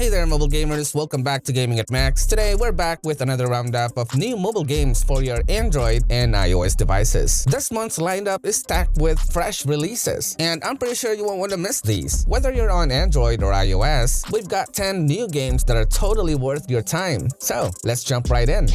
Hey there mobile gamers, welcome back to GamingAtMax. Today we're back with another roundup of new mobile games for your Android and iOS devices. This month's lineup is stacked with fresh releases, and I'm pretty sure you won't want to miss these. Whether you're on Android or iOS, we've got 10 new games that are totally worth your time. So let's jump right in.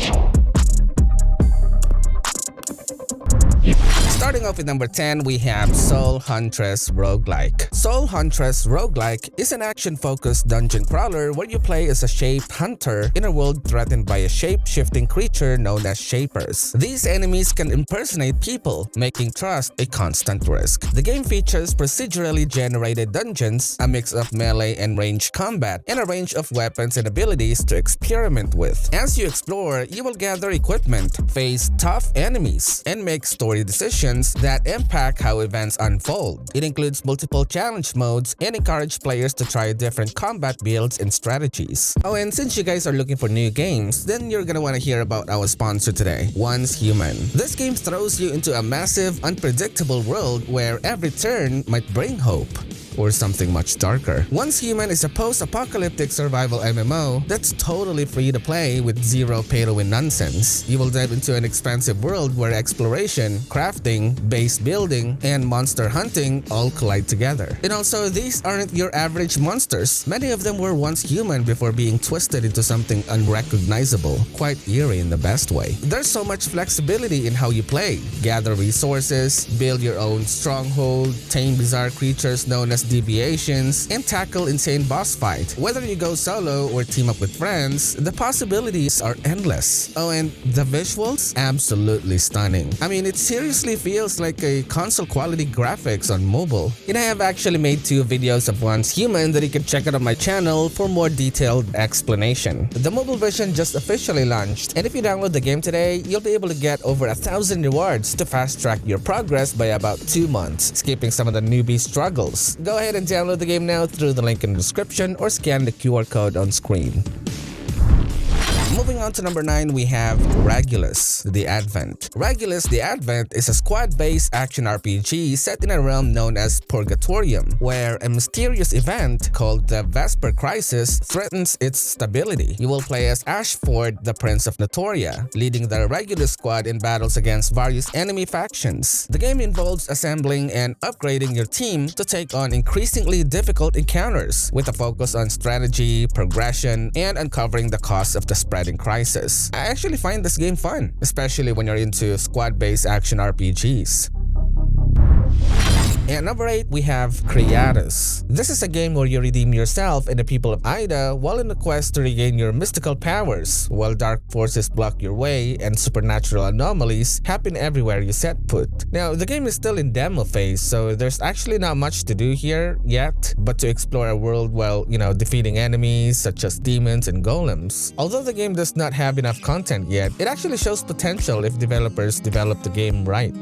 Starting off with number 10, we have Soul Huntress Roguelike. Soul Huntress Roguelike is an action-focused dungeon crawler where you play as a shaped hunter in a world threatened by a shape-shifting creature known as Shapers. These enemies can impersonate people, making trust a constant risk. The game features procedurally generated dungeons, a mix of melee and ranged combat, and a range of weapons and abilities to experiment with. As you explore, you will gather equipment, face tough enemies, and make story decisions that impact how events unfold. It includes multiple challenge modes and encourage players to try different combat builds and strategies. Oh, and since you guys are looking for new games, then you're gonna want to hear about our sponsor today, Once Human. This game throws you into a massive, unpredictable world where every turn might bring hope. Or something much darker. Once Human is a post-apocalyptic survival MMO that's totally free to play with zero pay-to-win nonsense. You will dive into an expansive world where exploration, crafting, base building, and monster hunting all collide together. And also, these aren't your average monsters. Many of them were once human before being twisted into something unrecognizable. Quite eerie in the best way. There's so much flexibility in how you play. Gather resources, build your own stronghold, tame bizarre creatures known as deviations, and tackle insane boss fight. Whether you go solo or team up with friends, the possibilities are endless. Oh, and the visuals? Absolutely stunning. I mean, it seriously feels like a console quality graphics on mobile. And I have actually made 2 videos of Once Human that you can check out on my channel for more detailed explanation. The mobile version just officially launched, and if you download the game today, you'll be able to get over 1,000 rewards to fast track your progress by about 2 months, skipping some of the newbie struggles. Go ahead and download the game now through the link in the description or scan the QR code on screen. Moving on to number 9, we have Regulus The Advent. Regulus The Advent is a squad-based action RPG set in a realm known as Purgatorium, where a mysterious event called the Vesper Crisis threatens its stability. You will play as Ashford, the Prince of Notoria, leading the Regulus squad in battles against various enemy factions. The game involves assembling and upgrading your team to take on increasingly difficult encounters, with a focus on strategy, progression, and uncovering the cause of the spreading crisis. I actually find this game fun, especially when you're into squad-based action RPGs. At number 8, we have Kriyatus. This is a game where you redeem yourself and the people of Ida while in the quest to regain your mystical powers, while dark forces block your way and supernatural anomalies happen everywhere you set foot. Now, the game is still in demo phase, so there's actually not much to do here yet, but to explore a world while, defeating enemies such as demons and golems. Although the game does not have enough content yet, it actually shows potential if developers develop the game right.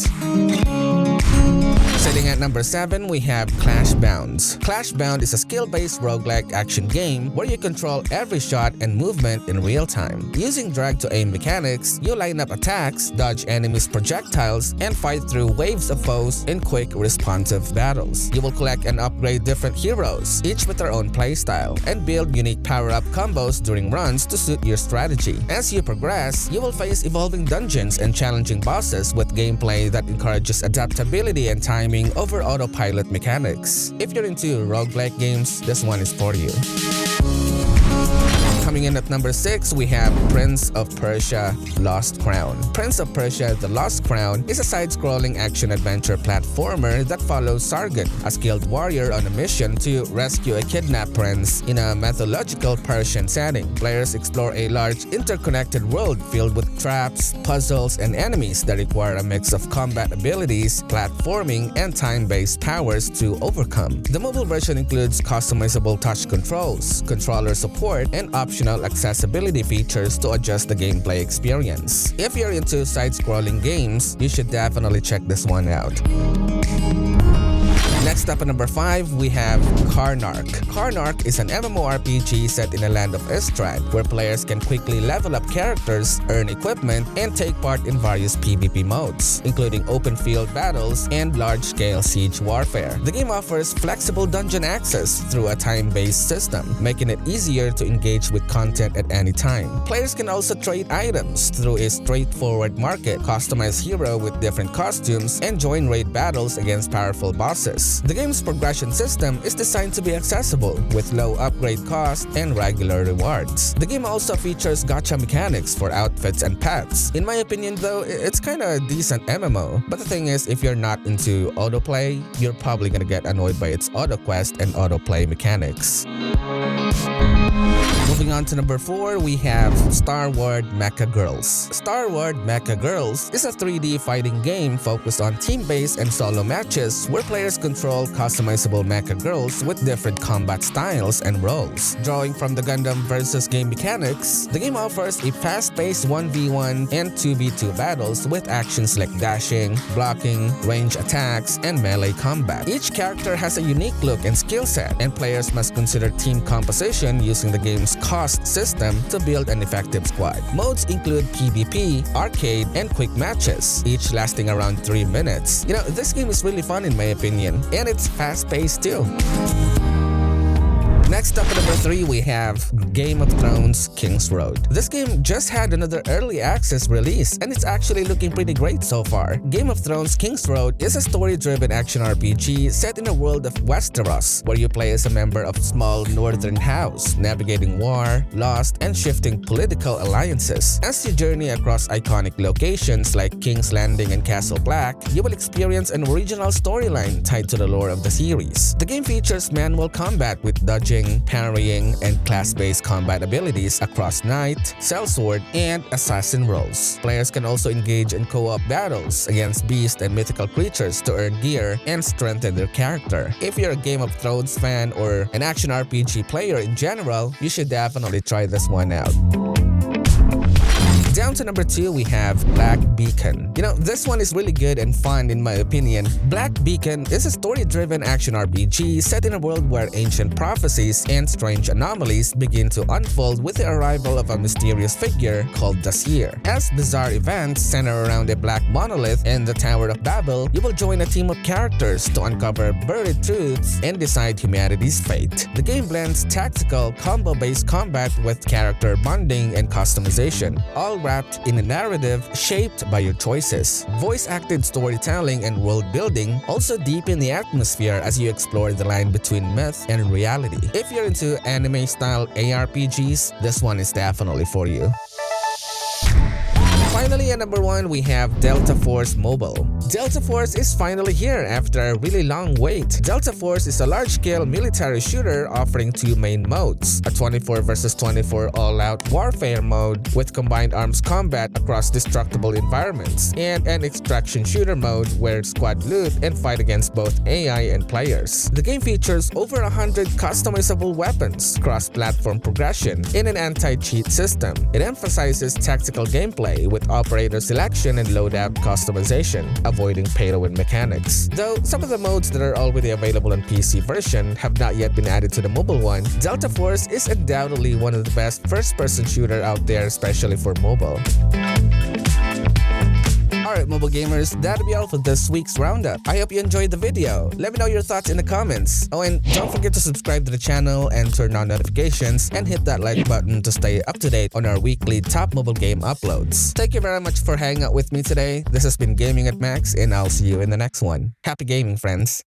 Sitting at number 7, we have CLASHBOUND. CLASHBOUND is a skill-based roguelike action game where you control every shot and movement in real time. Using drag-to-aim mechanics, you line up attacks, dodge enemies' projectiles, and fight through waves of foes in quick, responsive battles. You will collect and upgrade different heroes, each with their own playstyle, and build unique power-up combos during runs to suit your strategy. As you progress, you will face evolving dungeons and challenging bosses with gameplay that encourages adaptability and timing over autopilot mechanics. If you're into roguelike games, this one is for you. Coming in at number 6, we have Prince of Persia Lost Crown. Prince of Persia The Lost Crown is a side-scrolling action-adventure platformer that follows Sargon, a skilled warrior on a mission to rescue a kidnapped prince in a mythological Persian setting. Players explore a large, interconnected world filled with traps, puzzles, and enemies that require a mix of combat abilities, platforming, and time-based powers to overcome. The mobile version includes customizable touch controls, controller support, and optional accessibility features to adjust the gameplay experience. If you're into side-scrolling games, you should definitely check this one out. Next up at number 5, we have Karnark. Karnark is an MMORPG set in a land of Istrad, where players can quickly level up characters, earn equipment, and take part in various PvP modes, including open field battles and large-scale siege warfare. The game offers flexible dungeon access through a time-based system, making it easier to engage with content at any time. Players can also trade items through a straightforward market, customize hero with different costumes, and join raid battles against powerful bosses. The game's progression system is designed to be accessible, with low upgrade cost and regular rewards. The game also features gacha mechanics for outfits and pets. In my opinion though, it's kinda a decent MMO, but the thing is, if you're not into autoplay, you're probably gonna get annoyed by its auto quest and autoplay mechanics. Moving on to number 4, we have Starward-Mecha Girls. Starward-Mecha Girls is a 3D fighting game focused on team-based and solo matches where players control customizable mecha girls with different combat styles and roles. Drawing from the Gundam vs. game mechanics, the game offers a fast-paced 1v1 and 2v2 battles with actions like dashing, blocking, range attacks, and melee combat. Each character has a unique look and skill set, and players must consider team composition using the game's cost system to build an effective squad. Modes include PvP, arcade, and quick matches, each lasting around 3 minutes. You know, this game is really fun in my opinion, and it's fast-paced too. Next up at number 3, we have Game of Thrones Kingsroad. This game just had another early access release, and it's actually looking pretty great so far. Game of Thrones Kingsroad is a story-driven action RPG set in a world of Westeros, where you play as a member of a small northern house, navigating war, loss, and shifting political alliances. As you journey across iconic locations like King's Landing and Castle Black, you will experience an original storyline tied to the lore of the series. The game features manual combat with dodging, parrying, and class-based combat abilities across knight, sellsword, and assassin roles. Players can also engage in co-op battles against beast and mythical creatures to earn gear and strengthen their character. If you're a Game of Thrones fan or an action RPG player in general, you should definitely try this one out. Down to number 2, we have Black Beacon. You know, this one is really good and fun in my opinion. Black Beacon is a story-driven action RPG set in a world where ancient prophecies and strange anomalies begin to unfold with the arrival of a mysterious figure called the Seer. As bizarre events center around a black monolith and the Tower of Babel, you will join a team of characters to uncover buried truths and decide humanity's fate. The game blends tactical, combo-based combat with character bonding and customization, all wrapped in a narrative shaped by your choices. Voice-acted storytelling and world-building also deepen the atmosphere as you explore the line between myth and reality. If you're into anime-style ARPGs, this one is definitely for you. Finally, at number 1, we have Delta Force Mobile. Delta Force is finally here after a really long wait. Delta Force is a large-scale military shooter offering 2 main modes: a 24 vs 24 all-out warfare mode with combined arms combat across destructible environments, and an extraction shooter mode where squad loot and fight against both AI and players. The game features over 100 customizable weapons, cross-platform progression, and an anti-cheat system. It emphasizes tactical gameplay with operator selection and loadout customization, avoiding pay-to-win mechanics. Though some of the modes that are already available on PC version have not yet been added to the mobile one, Delta Force is undoubtedly one of the best first-person shooter out there, especially for mobile. Alright mobile gamers, that'll be all for this week's roundup. I hope you enjoyed the video. Let me know your thoughts in the comments. Oh, and don't forget to subscribe to the channel and turn on notifications and hit that like button to stay up to date on our weekly top mobile game uploads. Thank you very much for hanging out with me today. This has been GamingAtMax, and I'll see you in the next one. Happy gaming, friends!